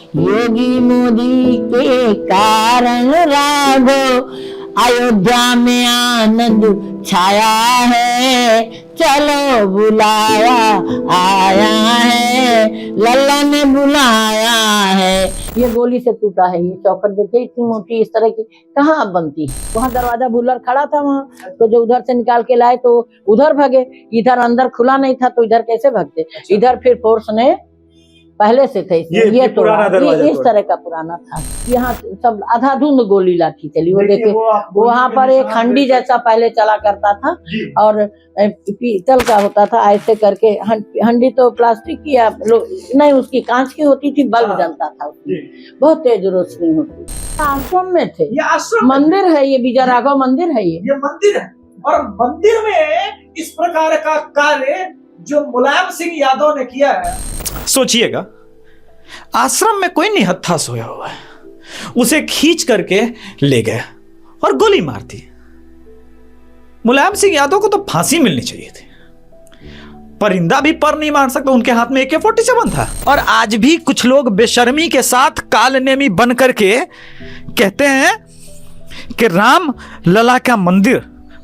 योगी मोदी के कारण राघो अयोध्या में आनंद छाया है, चलो बुलाया आया है, लल्ला ने बुलाया है। ये गोली से टूटा है ये चौखट, देखिए इतनी मोटी, इस तरह की कहाँ अब बनती है। वहाँ दरवाजा भूलर खड़ा था वहाँ, तो जो उधर से निकाल के लाए तो उधर भागे, इधर अंदर खुला नहीं था तो इधर कैसे भागते। इधर फिर फोर्स ने पहले से थे ये तोड़ा, ये इस तरह का पुराना था। यहाँ सब आधाधुंध गोली लाठी चली। वो देखे वहाँ पर एक हंडी जैसा पहले चला करता था और पीतल का होता था, ऐसे करके हंडी तो प्लास्टिक की नहीं, उसकी कांच की होती थी, बल्ब जलता था उसमें, बहुत तेज रोशनी होती। आश्रम में थे, मंदिर है ये, विजय राघव मंदिर है ये मंदिर है। और मंदिर में इस प्रकार का कार्य जो मुलायम सिंह यादव ने किया है, सोचिएगा आश्रम में कोई निहत्था सोया हुआ है, उसे खींच करके ले गए और गोली मार दी। मुलायम सिंह यादव को तो फांसी मिलनी चाहिए थी। परिंदा भी पर नहीं मार सकता, उनके हाथ में AK-47 था। और आज भी कुछ लोग बेशर्मी के साथ कालनेमी बन करके कहते हैं कि राम लला का मंदिर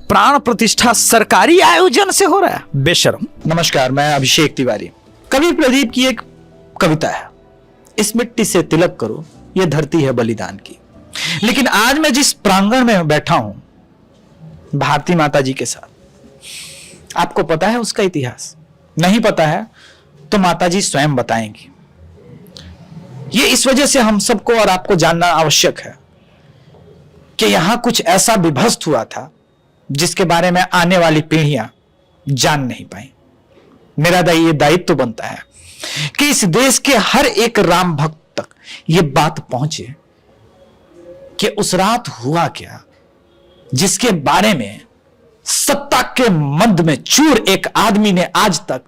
प्राण प्रतिष्ठा सरकारी आयोजन से हो रहा है। बेशर्म। नमस्कार, मैं अभिषेक तिवारी। कवि प्रदीप की एक कविता है, इस मिट्टी से तिलक करो, यह धरती है बलिदान की। लेकिन आज मैं जिस प्रांगण में बैठा हूं भारती माता जी के साथ, आपको पता है उसका इतिहास? नहीं पता है तो माता जी स्वयं बताएंगी। ये इस वजह से हम सबको और आपको जानना आवश्यक है कि यहां कुछ ऐसा विध्वस्त हुआ था जिसके बारे में आने वाली पीढ़ियां जान नहीं पाई। मेरा ये दायित्व तो बनता है कि इस देश के हर एक राम भक्त तक यह बात पहुंचे कि उस रात हुआ क्या, जिसके बारे में सत्ता के मंद में चूर एक आदमी ने आज तक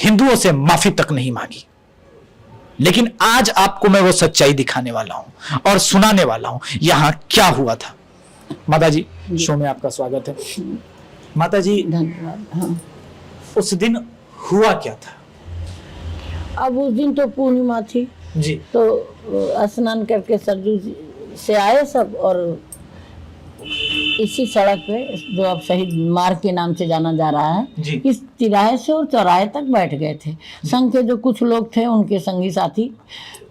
हिंदुओं से माफी तक नहीं मांगी। लेकिन आज आपको मैं वो सच्चाई दिखाने वाला हूं और सुनाने वाला हूं यहां क्या हुआ था। माता जी, शो में आपका स्वागत है। माता जी, धन्यवाद। हाँ। उस दिन हुआ क्या था? अब उस दिन तो पूर्णिमा थी जी, तो स्नान करके सरजू से आए सब, और इसी सड़क पे जो अब शहीद मार्ग के नाम से जाना जा रहा है, इस तिराहे से और चौराहे तक बैठ गए थे। संघ के जो कुछ लोग थे, उनके संगी साथी,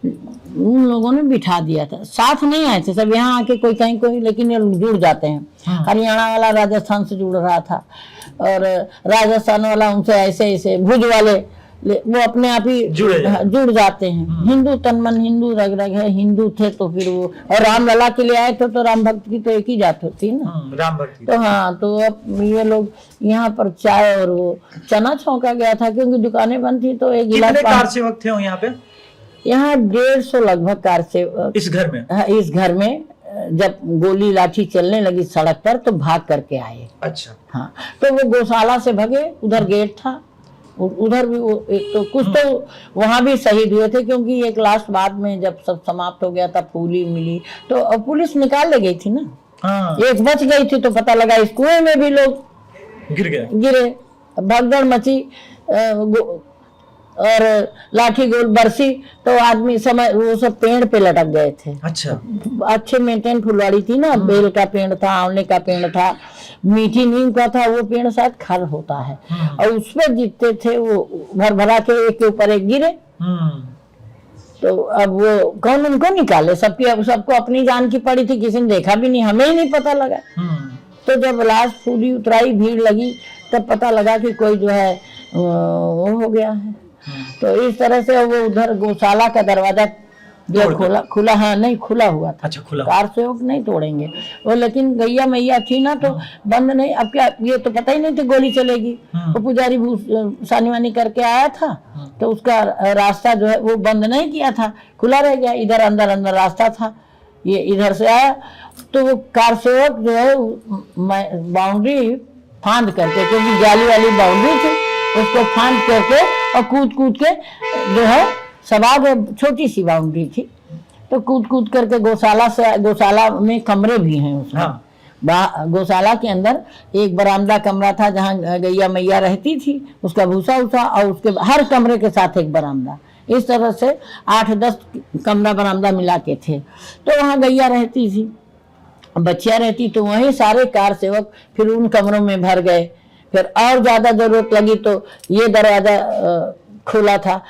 उन लोगों ने बिठा दिया था। साथ नहीं आए थे सब, यहाँ आके कोई कहीं कोई, लेकिन ये लोग जुड़ जाते हैं। हरियाणा वाला राजस्थान से जुड़ रहा था और राजस्थान वाला उनसे ऐसे ऐसे, भुज वाले वो अपने आप ही जुड़ जाते हैं। हिंदू तन मन, हिंदू रग रग है, हिंदू थे तो फिर वो, और राम लला के लिए आए थे तो राम भक्त की तो एक ही जात होती ना, राम भक्ति। तो हाँ, तो अब ये लोग यहाँ पर चाय और वो चना छौंका गया था क्योंकि दुकानें बंद थी, तो एक गिलास। कितने कार सेवक थे यहाँ पे? यहाँ 150 लगभग कार सेवक इस घर में। हाँ, इस घर में जब गोली लाठी चलने लगी सड़क पर तो भाग करके आए। अच्छा। हाँ, तो वो गौशाला से भगे, उधर गेट था, उधर भी वो एक तो कुछ तो वहां भी शहीद हुए थे, क्योंकि एक लास्ट बाद में जब सब समाप्त हो गया था फूली मिली तो अब पुलिस निकाल ले गई थी ना। हाँ। एक बच गई थी तो पता लगा इस कुएं में भी लोग गिरे, भगदड़ मची और लाठी गोल बरसी तो आदमी समय वो सब पेड़ पे लटक गए थे। अच्छा। अच्छे मेंटेन फुलवाड़ी थी ना, बेल का पेड़ था, आंवले का पेड़ था, मीठी नीम का था, वो पेड़ शायद खर होता है, और उसमें जितने थे वो भर भरा के एक के ऊपर एक गिरे। तो अब वो कौन उनको निकाले, सबको अपनी जान की पड़ी थी, किसी ने देखा भी नहीं, हमें ही नहीं पता लगा। तो जब लाश फूली उतराई, भीड़ लगी, तब पता लगा कि कोई जो है वो हो गया है। तो इस तरह से वो उधर गौशाला का दरवाजा जो खुला हाँ नहीं खुला हुआ था। अच्छा, खुला। कार से वो नहीं तोड़ेंगे वो, लेकिन गैया मैया थी ना तो बंद नहीं। अब क्या, ये तो पता ही नहीं थी गोली चलेगी। वो पुजारी सानी वानी करके आया था तो उसका रास्ता जो है वो बंद नहीं किया था, खुला रह गया। इधर अंदर रास्ता था, ये इधर से आया तो वो कार सेवक जो है बाउंड्री फांद करके, क्योंकि जाली वाली बाउंड्री थी, उसको फांद करके और कूद के जो है सवाद, छोटी सी बाउंड्री थी, तो कूद करके गौशाला में कमरे भी हैं उसमें। हाँ। गौशाला के अंदर एक बरामदा कमरा था जहाँ गैया मैया रहती थी, उसका भूसा उसा, और उसके हर कमरे के साथ एक बरामदा, इस तरह से 8-10 कमरा बरामदा मिला के थे। तो वहाँ गैया रहती थी, बच्चियाँ रहती, तो वहीं सारे कार सेवक फिर उन कमरों में भर गए। फिर और ज्यादा जरूरत लगी तो ये दरवाजा खोला था,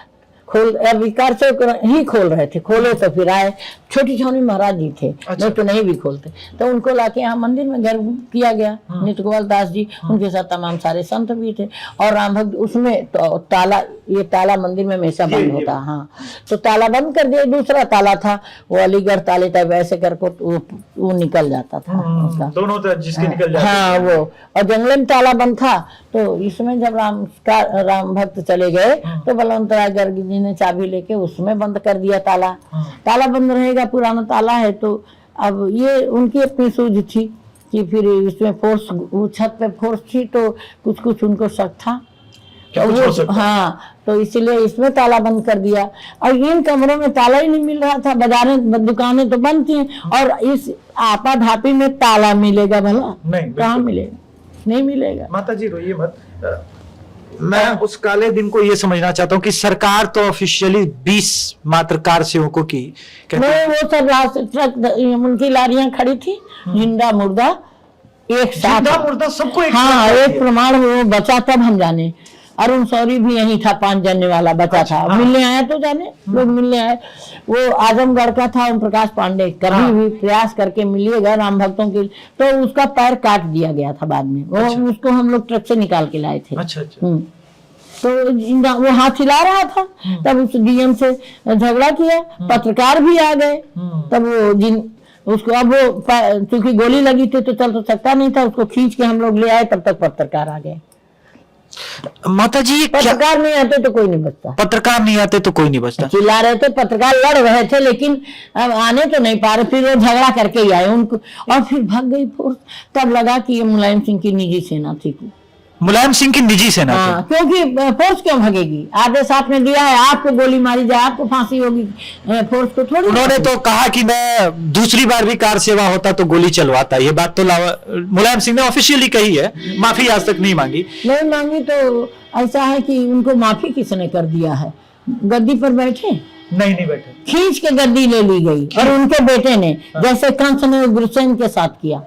अभी कार से ही खोल रहे थे, खोले तो फिर आए छोटी छावनी महाराज जी थे। अच्छा। तो नहीं भी खोलते, तो उनको लाके यहाँ मंदिर में घर किया गया। नित्य गोपाल दास जी, उनके साथ तमाम सारे संत भी थे। और राम भक्त उसमें तो ताला, ये ताला मंदिर में हमेशा बंद होता। हाँ, तो ताला बंद कर दिया। दूसरा ताला था वो अलीगढ़ ताले टाइप ऐसे करके वो निकल जाता था उसका, दोनों तरफ जिसके निकल जाते हाँ वो। और जंगल में ताला बंद था। तो इसमें जब राम भक्त चले गए तो बलवंत राय गर्ग जी ने चाबी लेके उसमें बंद कर दिया ताला। ताला बंद रहेगा, पुराना ताला है। तो अब ये उनकी अपनी सूझ थी कि फिर इसमें फोर्स, वो छत पे फोर्स थी तो कुछ उनको शक था। क्या कुछ हो सकता है? हाँ, तो इसलिए इसमें ताला बंद कर दिया। और इन कमरों में ताला ही नहीं मिल रहा था, बाजारें दुकानें तो बंद थी, और इस आपाधापी में ताला मिलेगा भला? नहीं, कहाँ मिलेगा? नहीं मिलेगा। माता जी रोइए मत। मैं उस काले दिन को ये समझना चाहता हूँ कि सरकार तो ऑफिशियली 20 मात्र कार सेवकों की कहते नहीं, हैं। वो सब रास्ते ट्रक, उनकी लारियां खड़ी थी, जिंदा मुर्दा एक साथ। जिंदा मुर्दा सबको एक हाँ, साथ एक रखिए। प्रमाण वो बचा तब हम जाने। अरुण सौरी भी यही था, 5 जानने वाला बचा था। हाँ। मिलने आया तो जाने, लोग मिलने आए। वो आजमगढ़ का था, ओम प्रकाश पांडे। कभी हाँ। भी प्रयास करके मिलिएगा राम भक्तों के, तो उसका पैर काट दिया गया था बाद में। वो उसको हम लोग ट्रक से निकाल के लाए थे। अच्छा अच्छा। तो जिंदा वो हाथ हिला रहा था, तब उस डीएम से झगड़ा किया, पत्रकार भी आ गए। तब वो उसको, अब वो चूंकि गोली लगी थी तो चल तो सकता नहीं था, उसको खींच के हम लोग ले आए। तब तक पत्रकार आ गए। माता जी क्या पत्रकार नहीं आते तो कोई नहीं बचता। पत्रकार नहीं आते तो कोई नहीं बचता? चिल्ला रहे थे, पत्रकार लड़ रहे थे, लेकिन अब आने तो नहीं पा रहे। फिर वो झगड़ा करके ही आए उनको, और फिर भाग गई फोर्स। तब लगा कि ये मुलायम सिंह की निजी सेना थी। मुलायम सिंह की निजी सेना थी। हाँ, क्योंकि फोर्स क्यों भागेगी? आदेश आपने दिया है, आपको गोली मारी जाए, आपको फांसी होगी, फोर्स को थोड़ी। उन्होंने तो कहा कि मैं दूसरी बार भी कार सेवा होता तो गोली चलवाता। ये बात तो मुलायम सिंह ने ऑफिशियली कही है, माफी आज तक नहीं मांगी। नहीं मांगी तो ऐसा है कि उनको माफी किसने कर दिया है? गद्दी पर बैठे, नहीं बैठे, खींच के गद्दी ले ली गई। और उनके बेटे ने, जैसे कंस ने गुरुसेन के साथ किया,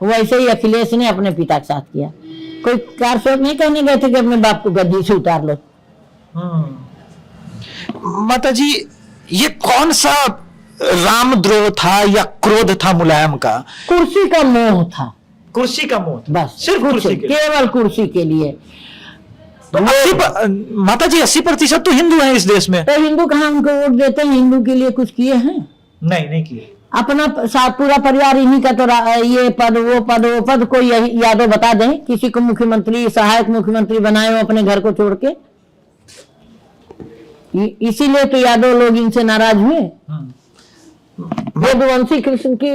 वैसे ही अखिलेश ने अपने पिता के साथ किया। कोई कार सेवक नहीं कहने गए थे कि अपने बाप को गद्दी से उतार लो। माता जी ये कौन सा रामद्रोह था या क्रोध था मुलायम का? कुर्सी का मोह था, कुर्सी का मोह था। बस सिर्फ कुर्सी के लिए। केवल कुर्सी के लिए। तो माता जी 80% तो हिंदू हैं इस देश में। तो हिंदू कहाँ उनको वोट देते हैं? हिंदू के लिए कुछ किए हैं? नहीं किए। अपना पूरा परिवार इन्हीं का तो ये पद वो पद कोई यादव बता दें किसी को मुख्यमंत्री, सहायक मुख्यमंत्री बनाए हो अपने घर को छोड़ के। इसीलिए तो यादव लोग इनसे नाराज हुए। यदुवंशी कृष्ण की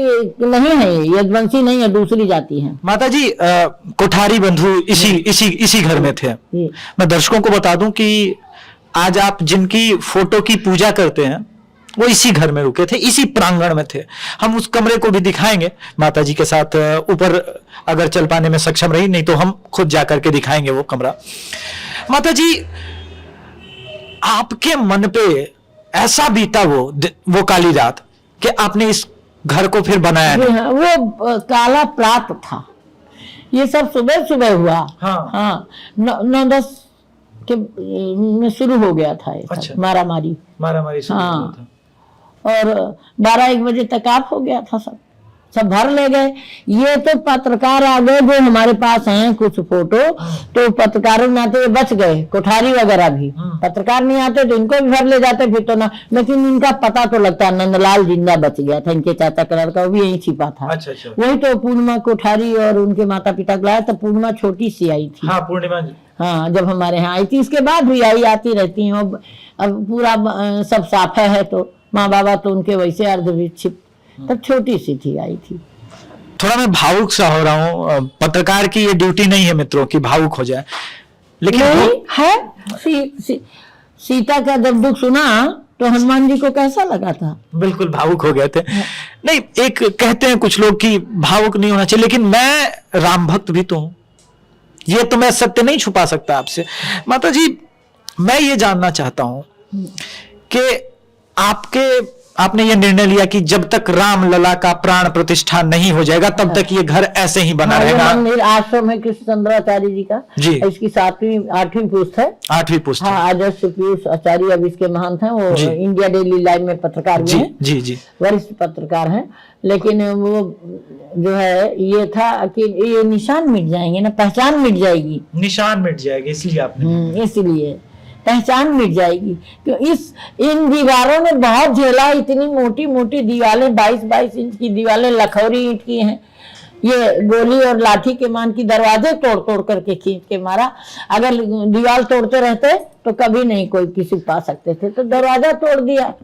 नहीं है, यदुवंशी नहीं है, दूसरी जाति है। माता जी कोठारी बंधु इसी घर में थे। मैं दर्शकों को बता दूं कि आज आप जिनकी फोटो की पूजा करते हैं वो इसी घर में रुके थे, इसी प्रांगण में थे। हम उस कमरे को भी दिखाएंगे माता जी के साथ, ऊपर अगर चल पाने में सक्षम रही, नहीं तो हम खुद जाकर के दिखाएंगे वो कमरा। माता जी आपके मन पे ऐसा बीता वो काली रात कि आपने इस घर को फिर बनाया नहीं? हाँ, वो काला प्रात था। ये सब सुबह सुबह हुआ। हाँ, 9-10 के में शुरू हो गया था ये। अच्छा। मारा मारी शुरू हाँ। हुआ था। और 12-1 बजे तक आप हो गया था। सब भर ले गए। ये तो पत्रकार आ गए जो हमारे पास हैं कुछ फोटो, तो पत्रकारों में आते बच गए, कोठारी वगैरह भी। पत्रकार नहीं आते तो इनको भी भर ले जाते फिर तो ना। लेकिन इनका पता तो लगता है, नंदलाल जिंदा बच गया था, इनके चाचा का लड़का, वो भी यहीं छिपा था। अच्छा। वही तो पूर्णिमा कोठारी और उनके माता पिता को लाया, तो पूर्णिमा छोटी सी आई थी। हाँ, पूर्णिमा जी। हाँ, जब हमारे यहाँ आई थी। इसके बाद भी आती रहती हैं। अब पूरा सब साफ है, तो माँ बाबा तो उनके वैसे अर्धविक्षिप्त, तब छोटी सी थी, आई थी। थोड़ा मैं भावुक सा हो रहा हूँ। पत्रकार की ये ड्यूटी नहीं है मित्रों कि भावुक हो जाए, लेकिन नहीं है। सीता का जब दुख सुना तो हनुमान जी को कैसा लगा था? बिल्कुल भावुक हो गए थे। नहीं, एक कहते हैं कुछ लोग कि भावुक नहीं होना चाहिए, लेकिन मैं राम भक्त भी तो हूं, ये तो मैं सत्य नहीं छुपा सकता आपसे। माता जी मैं ये जानना चाहता हूं कि आपने ये निर्णय लिया कि जब तक राम लला का प्राण प्रतिष्ठा नहीं हो जाएगा तब तक ये घर ऐसे ही बना रहेगा। मंदिर आश्रम है कृष्णचंद्राचार्य जी का। जी। इसकी 8वीं पुस्त है। 8वीं पुस्त। हाँ, आदर्श पीयूष आचार्य अब इसके महंत हैं। वो जी। इंडिया डेली लाइव में पत्रकार भी हैं। जी जी। वरिष्ठ पत्रकार हैं। लेकिन वो जो है ये था कि ये निशान मिट जाएंगे ना, पहचान मिट जाएगी। निशान मिट जाएगी इसलिए आपने। इसलिए पहचान मिट जाएगी। क्यों इन दीवारों ने बहुत झेला। इतनी मोटी मोटी दीवारें, 22-22 इंच की दीवारें लखौरी ईंट की हैं। ये गोली और लाठी के मान की दरवाजे तोड़ तोड़ करके खींच के मारा। अगर दीवार तोड़ते रहते तो कभी नहीं कोई किसी पा सकते थे, तो दरवाजा तोड़ दिया।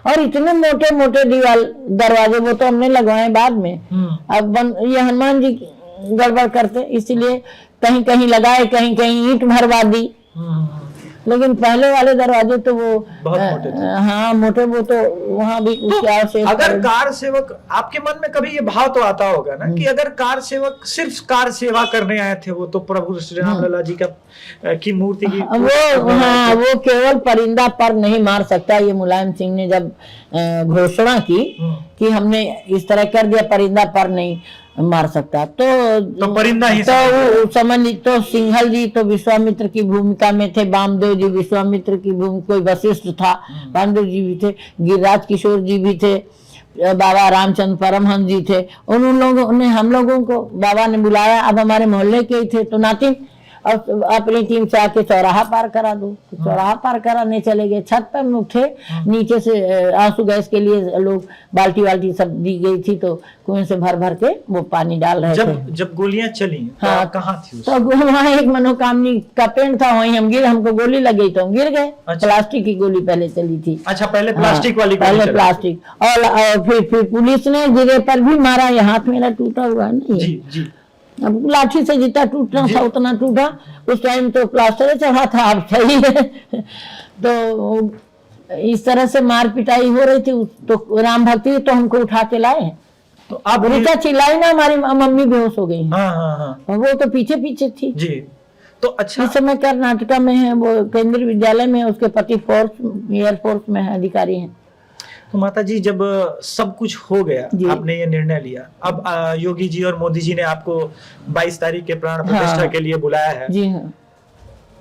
और इतने मोटे मोटे दरवाजे वो तो हमने लगवाए बाद में। अब ये हनुमान जी गड़बड़ करते, इसलिए कहीं कहीं लगाए, कहीं कहीं ईंट भरवा दी। लेकिन पहले वाले दरवाजे तो वो बहुत मोटे थे। हाँ मोटे, वो तो वहां भी तो अगर कार सेवक, आपके मन में कभी ये भाव तो आता होगा ना कि अगर कार सेवक सिर्फ कार सेवा करने आए थे, वो तो प्रभु श्री राम लला जी की मूर्ति की वो केवल परिंदा पर नहीं मार सकता। ये मुलायम सिंह ने जब घोषणा की कि हमने इस तरह कर दिया, परिंदा पर नहीं मार सकता, तो परिंदा ही तो समझ। तो सिंघल जी तो विश्वामित्र की भूमिका में थे, वामदेव जी विश्वामित्र की भूमिका, कोई वशिष्ठ था, वामदेव जी भी थे, गिरिराज किशोर जी भी थे, बाबा रामचंद्र परमहंस जी थे। उन लोगों ने, हम लोगों को बाबा ने बुलाया। अब हमारे मोहल्ले के ही थे, तो नातिन और अपनी टीम से आके चौराहा पार करा दो, तो चौराहा पार कराने चले गए। छत पर में उठे, नीचे से आंसू गैस के लिए लोग बाल्टी सब दी गई थी, तो कुएं से भर भर के वो पानी डाल रहे थे। जब गोलियां चली तो हाँ, कहाँ थी? तो वहाँ एक मनोकामनी का पेड़ था, वहीं हम गिर, हमको गोली लग गई तो हम गिर गए। अच्छा। प्लास्टिक की गोली पहले चली थी। अच्छा, पहले प्लास्टिक वाली गोली पहले चली। प्लास्टिक, और फिर पुलिस ने गिरे पर भी मारा। ये हाथ मेरा टूटा हुआ नहीं। जी जी। अब लाठी से जितना टूटना था उतना टूटा। उस टाइम तो प्लास्टर चढ़ा था, अब सही है। तो इस तरह से मार पिटाई हो रही थी। तो राम भक्ति तो हमको उठा के लाए। तो आप ऋचा चिल्लाई ना, हमारी मम्मी बेहोश हो गई। हाँ हाँ हाँ। वो तो पीछे पीछे थी जी। तो अच्छा, इस समय कर्नाटका में है, वो केंद्रीय विद्यालय में, उसके पति एयरफोर्स में है, अधिकारी हैं। तो माता जी, जब सब कुछ हो गया, आपने ये निर्णय लिया, अब योगी जी और मोदी जी ने आपको 22 तारीख के प्राण प्रतिष्ठा के लिए बुलाया है। जी हाँ।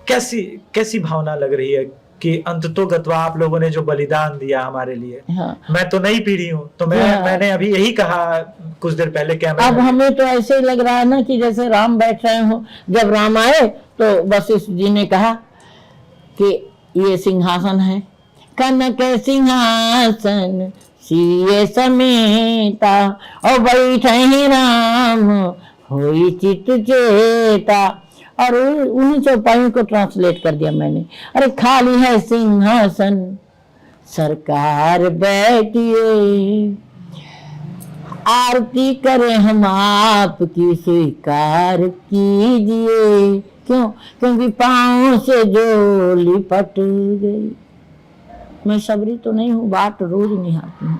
कैसी भावना लग रही है कि अंततोगत्वा आप लोगों ने जो बलिदान दिया हमारे लिए? हाँ। मैं तो नई पीढ़ी हूँ, तो मैंने अभी यही कहा कुछ देर पहले। क्या अब हमें तो ऐसे ही लग रहा है ना कि जैसे राम बैठ रहे हो। जब राम आए तो वशिष्ठ जी ने कहा कि ये सिंहासन है, कनक सिंहासन सिए समेता, और बैठे ही राम होई चित चेता। और उन्हीं चौपाइयों को ट्रांसलेट कर दिया मैंने। अरे खाली है सिंहासन, सरकार बैठिए, आरती करें हम आपकी, स्वीकार कीजिए। क्यों? क्योंकि पाँव से जो लिपट गई। मैं सबरी तो नहीं हूँ, बाट रोज निहारती हूँ।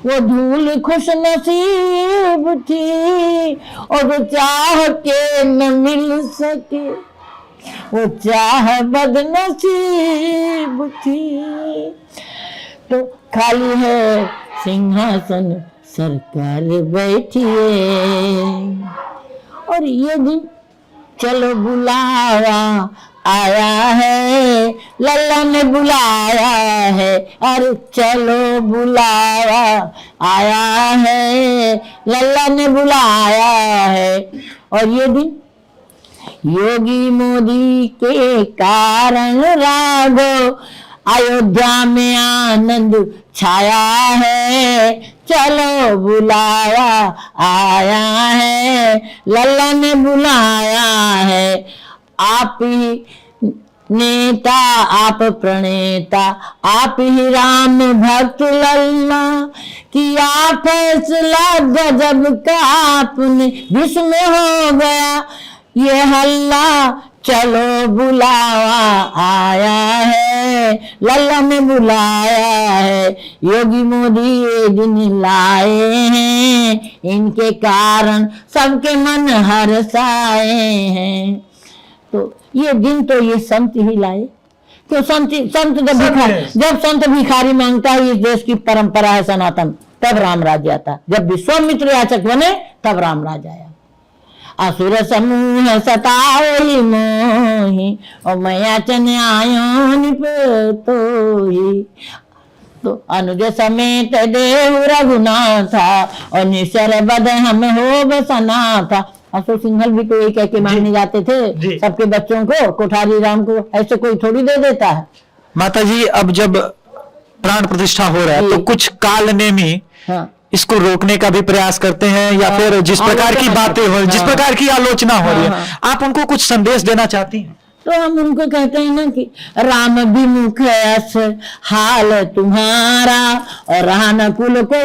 वो धूल खुश नसीब थी, और जो चाह के न मिल सके, वो चाह बदनसीब थी। तो खाली है सिंहासन, सरकार बैठिए। और ये दिन चलो बुलावा आया है, लल्ला ने बुलाया है। अरे चलो बुलावा आया है, लल्ला ने बुलाया है। और ये दिन योगी मोदी के कारण राघो, अयोध्या में आनंद छाया है। चलो बुलावा आया है, लल्ला ने बुलाया है। आप ही नेता, आप प्रणेता, आप ही राम भक्त लल्ला, किया फैसला गजब का आपने, विस्मय हो गया ये हल्ला। चलो बुलावा आया है, लल्ला ने बुलाया है। योगी मोदी ये दिन लाए हैं, इनके कारण सबके मन हर्षाए हैं। तो ये दिन तो ये संत ही लाए, तो संत जब संत भिखारी मांगता है, इस देश की परंपरा है सनातन, तब राम राज्य आता। जब विश्वामित्र याचक बने तब राम राज्य आया। असुर समूह सतावहि मोहि, और मैं याचन आयो निपतोहि। तो अनुज समेत देहु रघुनाथा, और निश्चर बद हम हो बसना था। असुर सिंघल भी तो ये कह के मांगने जाते थे सबके बच्चों को, कोठारी राम को ऐसे कोई थोड़ी दे देता है। माता जी, अब जब प्राण प्रतिष्ठा हो रहा है तो कुछ काल नेमी इसको रोकने का भी प्रयास करते हैं, या फिर जिस प्रकार की बातें हो, जिस प्रकार की आलोचना हो रही है, आप उनको कुछ संदेश देना चाहती हैं? तो हम उनको कहते हैं ना कि राम विमुख अस हाल तुम्हारा, और रहा न कुल को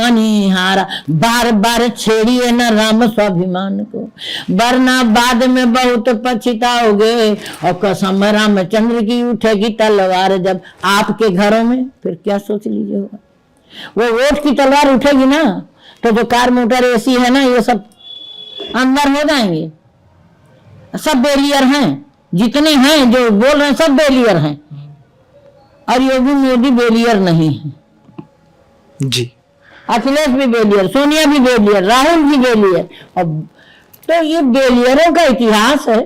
अनिहारा। बार बार छेड़िए न राम स्वाभिमान को, वरना बाद में बहुत पछताओगे। और कसम रामचंद्र की उठेगी तलवार जब आपके घरों में, फिर क्या सोच लीजिए होगा। वो वोट की तलवार उठेगी ना, तो जो कार मोटर एसी है ना, ये सब अंदर हो जाएंगे। सब बेलियर हैं, जितने हैं जो बोल रहे हैं सब बेलियर हैं। और योगी मोदी बेलियर नहीं है जी, अखिलेश भी बेलियर, सोनिया भी बेलियर, राहुल भी बेलियर। अब तो ये बेलियरों का इतिहास है।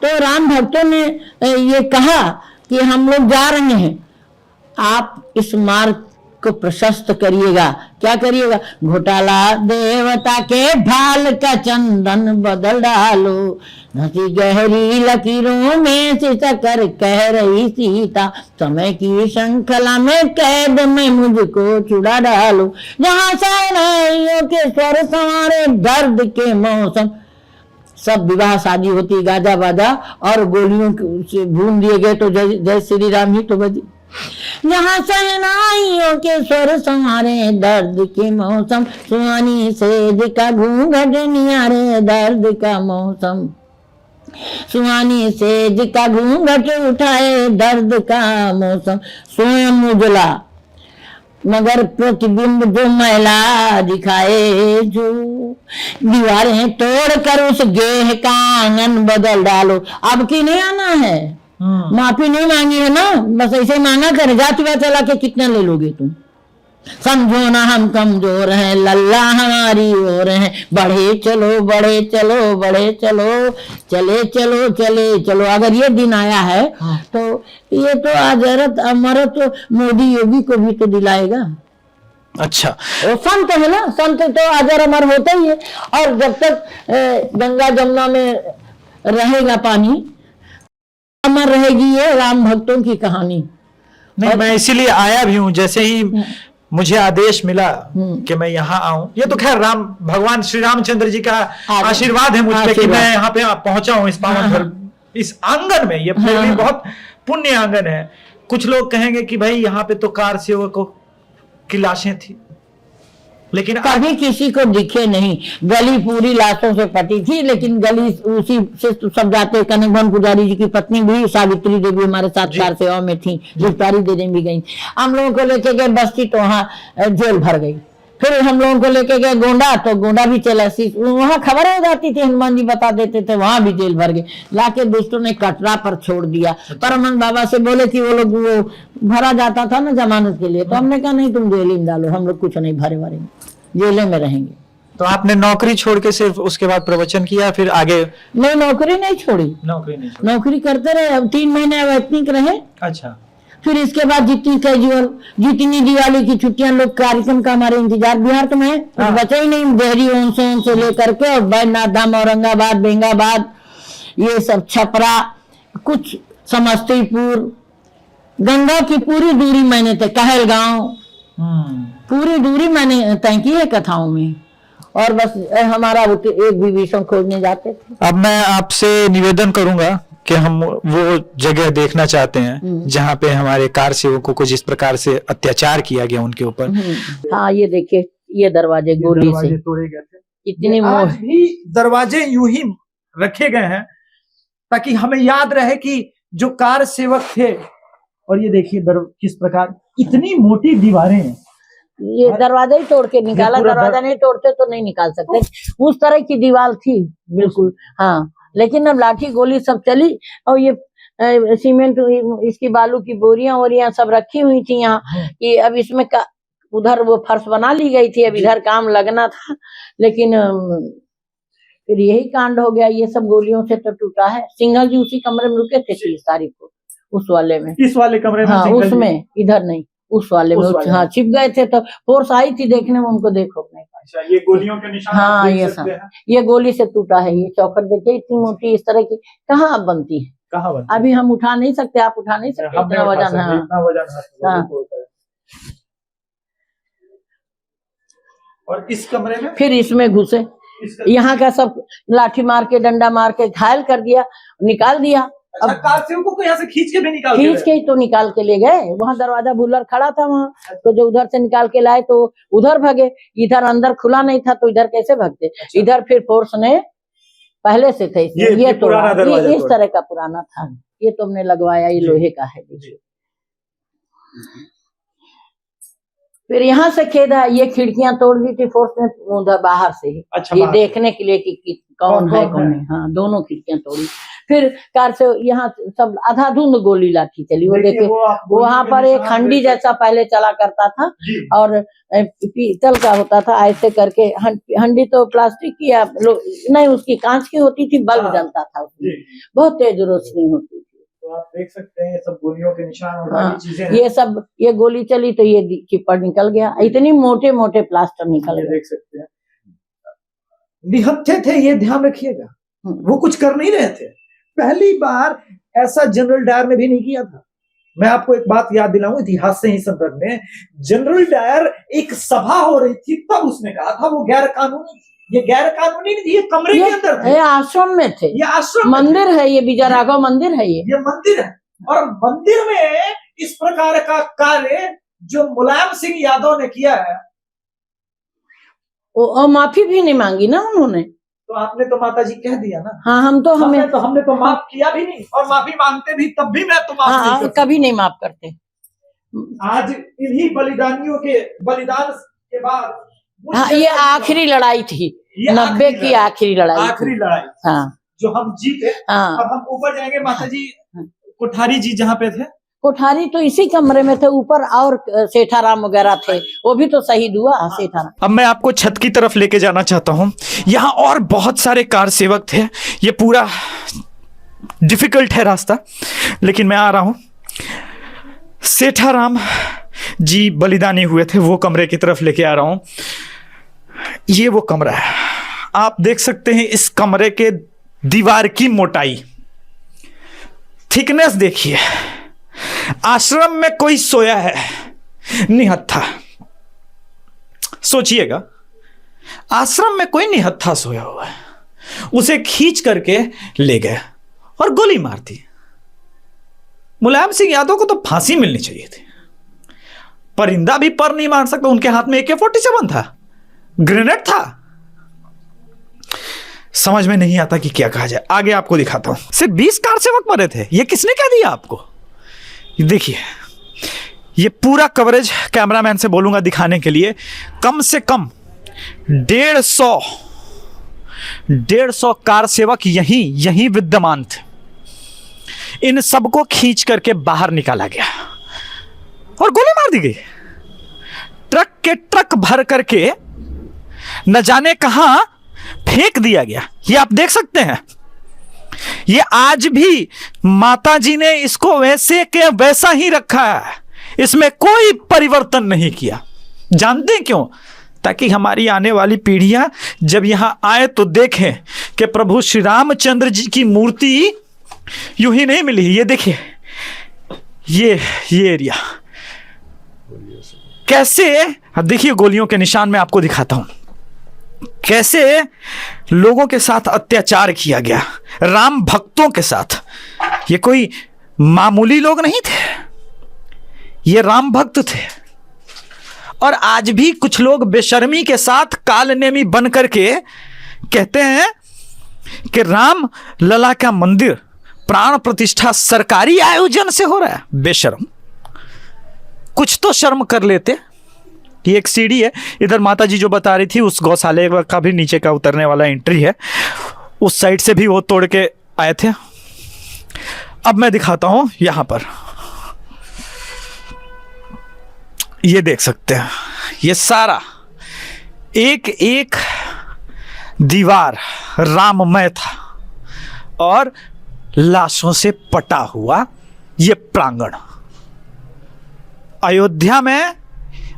तो राम भक्तों ने ये कहा कि हम लोग जा रहे हैं, आप इस मार्ग को प्रशस्त करिएगा। क्या करिएगा? घोटाला देवता के ढाल का चंदन बदल डालो, धसी गहरी लकीरों में सिसकर कह रही सीता, समय की श्रृंखला में कैद में मुझको छुड़ा डालो। जहाँ शहनाइयों के स्वर संवारे दर्द के मौसम, सब विवाह शादी होती गाजा बाजा और गोलियों से भून दिए गए तो जय श्री राम ही तो बजी। जहाँ शहनाइयों के स्वर संवारे दर्द के मौसम, सुहानी सेज का घूंघट नियारे दर्द का मौसम, सुहानी सेज का घूंघट उठाए दर्द का मौसम। स्वयं उजला मगर प्रतिबिंब जो मैला दिखाए, जो दीवारें तोड़ कर उस गेह का आंगन बदल डालो। अब की नहीं आना है, माफी नहीं मांगी है ना, बस ऐसे मांगा कर जाति बात चला के कितना ले लोगे तुम। समझो ना हम कमजोर हैं, लल्ला हमारी ओर हैं, बढ़े चलो बढ़े चलो बढ़े चलो, चले चलो चले चलो। अगर ये दिन आया है तो ये तो अजरत अमरत मोदी योगी को भी तो दिलाएगा। अच्छा, वो संत है ना, संत तो अजर अमर होते ही है। और जब तक गंगा जमुना में रहेगा पानी, अमर रहेगी ये राम भक्तों की कहानी। नहीं, मैं इसीलिए आया भी हूँ। जैसे ही मुझे आदेश मिला कि मैं यहाँ आऊं, ये तो खैर राम भगवान श्री रामचंद्र जी का आशीर्वाद है मुझ पे कि मैं यहाँ पे पहुंचा हूँ इस पावन घर, इस आंगन में। ये फिर भी बहुत पुण्य आंगन है। कुछ लोग कहेंगे कि भाई यहाँ पे तो कार सेवकों की लाशें थी, लेकिन कभी किसी को दिखे नहीं। गली पूरी लाशों से पटी थी, लेकिन गली उसी से सब जाते। कनक भवन पुजारी जी की पत्नी भी सावित्री देवी हमारे साथ कार सेवा में थी, गिरफ्तारी देने भी गई। हम लोगों को लेके गए बस्ती तो वहाँ जेल भर गई। फिर हम लोगों को लेके गए गोंडा, तो गोंडा भी चला, वहाँ खबर हो जाती थी, हनुमान जी बता देते थे, वहां भी जेल भर गए। लाके दोस्तों ने कटरा पर छोड़ दिया। परमानंद बाबा से बोले कि वो लोग वो भरा जाता था ना जमानत के लिए, तो हमने कहा नहीं, तुम जेल में डालो, हम लोग कुछ नहीं भरे भरेंगे, जेले में रहेंगे। तो आपने नौकरी छोड़ के सिर्फ उसके बाद प्रवचन किया, फिर आगे? नहीं, नौकरी नहीं छोड़ी, नौकरी करते रहे। अब 3 महीने अवैतनिक रहे। अच्छा, फिर इसके बाद जितनी कैजुअल, जितनी दिवाली की छुट्टियां, लोग कार्यक्रम का हमारे इंतजार, बिहार तो में बचा ही नहीं। देहरी ओनसोन से लेकर के और बैजनाथ धाम, औरंगाबाद, बेंगाबाद, ये सब, छपरा, कुछ समस्तीपुर, गंगा की पूरी दूरी मैंने तय, कहलगांव, पूरी दूरी मैंने तय की है कथाओं में। और बस हमारा एक विभीषण खोजने जाते थे। अब मैं आपसे निवेदन करूंगा कि हम वो जगह देखना चाहते हैं जहाँ पे हमारे कार सेवकों को जिस प्रकार से अत्याचार किया गया उनके ऊपर। हाँ, ये देखिए, ये दरवाजे गोली से तोड़े गए थे। इतनी आज भी दरवाजे यूं ही रखे गए हैं ताकि हमें याद रहे कि जो कार सेवक थे। और ये देखिए किस प्रकार इतनी मोटी दीवारें हैं। ये दरवाजा ही तोड़ के निकाला, दरवाजा नहीं तोड़ते तो नहीं निकाल सकते। उस तरह की दीवार थी बिल्कुल। हाँ, लेकिन अब लाठी गोली सब चली और ये सीमेंट इसकी बालू की बोरियां वोरियां सब रखी हुई थी यहाँ कि अब इसमें उधर वो फर्श बना ली गई थी, अब इधर काम लगना था, लेकिन फिर यही कांड हो गया। ये सब गोलियों से तो टूटा है। सिंघल जी उसी कमरे में रुके थे 30 तारीख को, उस वाले में, इस वाले कमरे में? हाँ सिंघल जी? उसमें, इधर नहीं, उस वाले में। हाँ छिप गए थे तो फोर्स आई थी देखने में, उनको देखो नहीं। अच्छा, ये गोलियों के निशान हाँ आप देख ये सकते हैं? ये गोली से टूटा है। ये चौखट देखिए इतनी मोटी, इस तरह की कहाँ अब बनती है? कहाँ बनती है? अभी हम उठा नहीं सकते, आप उठा नहीं सकते हम नहीं इतना उठा वजन। सकते, हाँ इतना वजन हाथ में हाँ। होता है। और इस कमरे में फिर इसमें घुसे, यहाँ का सब लाठी मार के डंडा मार के घायल कर दिया, निकाल दिया। अच्छा, कारसेवकों को यहाँ से खींच के भी निकाल के खींच के ही तो निकाल के ले गए। वहाँ दरवाजा बुलर खड़ा था वहाँ, तो जो उधर से निकाल के लाए तो उधर भागे, इधर अंदर खुला नहीं था तो इधर कैसे भागते? अच्छा। इधर फिर फोर्स ने पहले से थे ये तो पुराना दरवाजा इस तरह का पुराना था। ये तो हमने लगवाया, ये लोहे का है। देखिए फिर यहाँ से खेद है, ये खिड़कियां तोड़ दी थी फोर्स ने उधर बाहर से ही। अच्छा, ये बाहर से। देखने के लिए कि कौन है कौन नहीं। हाँ दोनों खिड़कियां तोड़ी। फिर कार से यहाँ सब अंधाधुंध गोली लाठी चली। वो देखे वहां पर एक हंडी जैसा पहले चला करता था और पीतल का होता था, ऐसे करके हंडी तो प्लास्टिक की नहीं, उसकी कांच की होती थी, बल्ब जलता था उसमें, बहुत तेज रोशनी होती थी। तो आप देख सकते हैं ये सब गोलियों के निशान और हाँ, बाकी चीजें हैं। ये सब, ये गोली चली तो ये चिपड़ निकल गया, इतनी मोटे मोटे प्लास्टर निकल ये गए। देख सकते हैं, निहत्थे थे, ये ध्यान रखिएगा। वो कुछ कर नहीं रहे थे। पहली बार ऐसा जनरल डायर ने भी नहीं किया था। मैं आपको एक बात याद दिलाऊं इतिहास से ही संदर्भ में, जनरल डायर एक सभा हो रही थी तब उसने कहा था वो गैर कानूनी, ये गैर कानूनी नहीं थी, ये कमरे के अंदर थे, ये आश्रम में थे, ये आश्रम मंदिर है, ये विजय राघव मंदिर है, ये मंदिर है। और मंदिर में इस प्रकार का कार्य जो मुलायम सिंह यादव ने किया है, और माफी भी नहीं मांगी ना उन्होंने। तो आपने तो माता जी कह दिया ना। हाँ हमने तो माफ किया भी नहीं, और माफी मांगते भी तब भी मैं तो माफ नहीं हाँ, करता। कभी नहीं माफ करते। आज इन्हीं बलिदानियों के बलिदान के बाद हाँ ये आखिरी लड़ाई थी, 90 की आखिरी लड़ाई। आखिरी लड़ाई हाँ जो हम जीते। हाँ। अब हम ऊपर जाएंगे माता जी, कोठारी जी जहाँ पे थे, कोठारी तो इसी कमरे में थे, ऊपर और सेठाराम वगैरह थे, वो भी तो शहीद हुआ सेठाराम। अब मैं आपको छत की तरफ लेके जाना चाहता हूं। यहाँ और बहुत सारे कार सेवक थे। ये पूरा डिफिकल्ट है रास्ता, लेकिन मैं आ रहा हूं। सेठाराम जी बलिदानी हुए थे, वो कमरे की तरफ लेके आ रहा हूं। ये वो कमरा है, आप देख सकते हैं इस कमरे के दीवार की मोटाई, थिकनेस देखिए। आश्रम में कोई सोया है निहत्था, सोचिएगा, आश्रम में कोई निहत्था सोया हुआ है, उसे खींच करके ले गए और गोली मार दी। मुलायम सिंह यादव को तो फांसी मिलनी चाहिए थी। परिंदा भी पर नहीं मार सकता, उनके हाथ में AK-47 था, ग्रेनेड था। समझ में नहीं आता कि क्या कहा जाए। आगे आपको दिखाता हूं। सिर्फ 20 कार सेवक मरे थे, ये किसने कह दिया आपको? देखिए ये पूरा कवरेज कैमरामैन से बोलूंगा दिखाने के लिए, कम से कम 150 कार सेवक यहीं विद्यमान थे। इन सबको खींच करके बाहर निकाला गया और गोली मार दी गई। ट्रक के ट्रक भर करके न जाने कहां फेंक दिया गया। ये आप देख सकते हैं। ये आज भी माता जी ने इसको वैसे के वैसा ही रखा है, इसमें कोई परिवर्तन नहीं किया। जानते हैं क्यों? ताकि हमारी आने वाली पीढ़ियां जब यहां आए तो देखें कि प्रभु श्री रामचंद्र जी की मूर्ति यूं ही नहीं मिली। ये देखिए, ये एरिया कैसे, अब देखिए गोलियों के निशान मैं आपको दिखाता हूं, कैसे लोगों के साथ अत्याचार किया गया, राम भक्तों के साथ। ये कोई मामूली लोग नहीं थे, ये राम भक्त थे। और आज भी कुछ लोग बेशर्मी के साथ कालनेमी बन करके कहते हैं कि राम लला का मंदिर प्राण प्रतिष्ठा सरकारी आयोजन से हो रहा है। बेशर्म, कुछ तो शर्म कर लेते। ये एक सीढ़ी है, इधर माता जी जो बता रही थी उस गौशाले का भी नीचे का उतरने वाला एंट्री है, उस साइड से भी वो तोड़ के आए थे। अब मैं दिखाता हूं यहां पर, ये देख सकते हैं, ये सारा एक एक दीवार राममय था और लाशों से पटा हुआ ये प्रांगण। अयोध्या में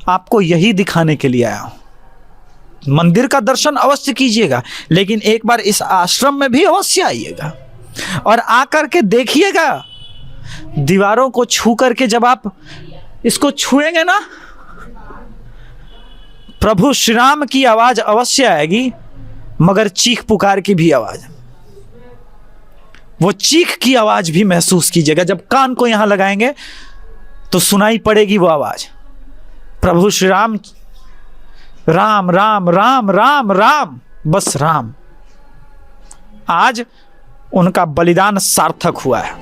आपको यही दिखाने के लिए आया हूं। मंदिर का दर्शन अवश्य कीजिएगा, लेकिन एक बार इस आश्रम में भी अवश्य आइएगा और आकर के देखिएगा। दीवारों को छू करके जब आप इसको छुएंगे ना, प्रभु श्री राम की आवाज अवश्य आएगी, मगर चीख पुकार की भी आवाज, वो चीख की आवाज भी महसूस कीजिएगा। जब कान को यहां लगाएंगे तो सुनाई पड़ेगी वो आवाज, प्रभु श्री राम, राम राम राम राम राम, बस राम। आज उनका बलिदान सार्थक हुआ है।